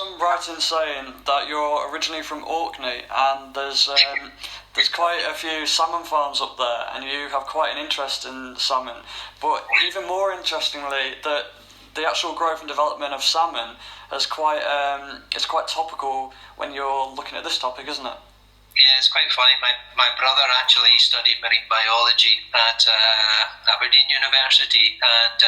I'm right in saying that you're originally from Orkney, and there's quite a few salmon farms up there, and you have quite an interest in salmon. But even more interestingly, the actual growth and development of salmon is it's quite topical when you're looking at this topic, isn't it? Yeah, it's quite funny. My brother actually studied marine biology at Aberdeen University, and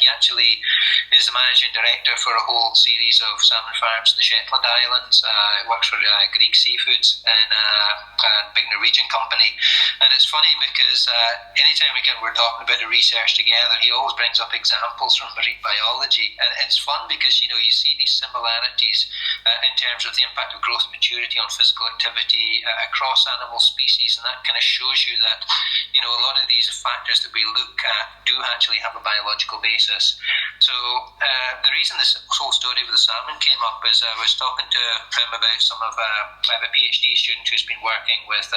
he actually is the managing director for a whole series of salmon farms in the Shetland Islands. He works for Greek Seafoods and a big Norwegian company. And it's funny because anytime we're talking about the research together, he always brings up examples from marine biology. And it's fun because, you see these similarities in terms of the impact of growth and maturity on physical activity across animal species, and that kind of shows you that a lot of these factors that we look at do actually have a biological basis. So the reason this whole story with the salmon came up is I was talking to him about I have a PhD student who's been working with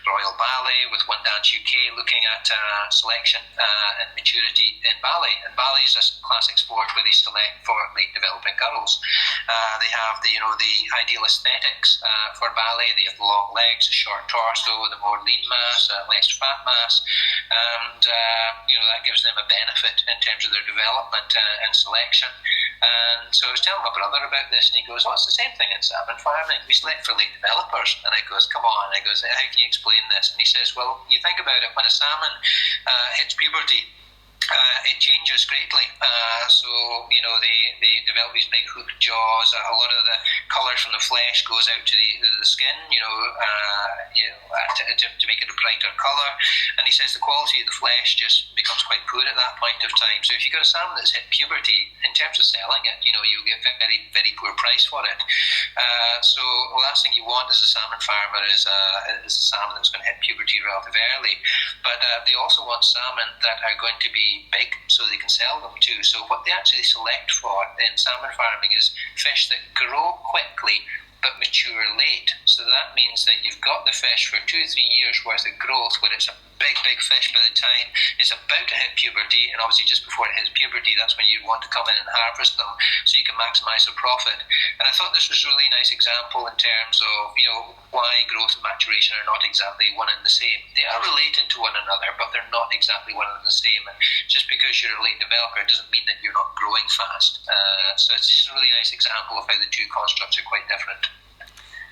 Royal Ballet, with One Dance UK, looking at selection and maturity in ballet. And ballet is a classic sport where they select for late developing girls. They have the ideal aesthetics for ballet. They have the long legs, the short torso, the more lean mass, less fat mass, and that gives them a benefit in terms of their development and selection. And so I was telling my brother about this, and he goes, "Oh, it's the same thing in salmon farming. We select for late developers." And I goes, "Come on." I goes, "How can you explain this?" And he says, "Well, you think about it, when a salmon hits puberty, it changes greatly. They develop these big hooked jaws. A lot of the colour from the flesh goes out to the skin, to make it a brighter colour. And he says the quality of the flesh just becomes quite poor at that point of time. So if you've got a salmon that's hit puberty, in terms of selling it, you get very, very poor price for it. So the last thing you want as a salmon farmer is a salmon that's going to hit puberty relatively early. But they also want salmon that are going to be big so they can sell them too. So what they actually select for in salmon farming is fish that grow quickly but mature late. So that means that you've got the fish for 2 or 3 years worth of growth, where it's a big fish by the time it's about to hit puberty. And obviously just before it hits puberty, that's when you want to come in and harvest them so you can maximise the profit. And I thought this was a really nice example in terms of why growth and maturation are not exactly one and the same. They are related to one another, but they're not exactly one and the same. And just because you're a late developer, it doesn't mean that you're not growing fast. So it's just a really nice example of how the two constructs are quite different.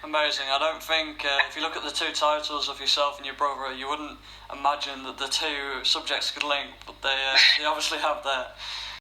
Amazing. I don't think, if you look at the two titles of yourself and your brother, you wouldn't imagine that the two subjects could link, but they obviously have there.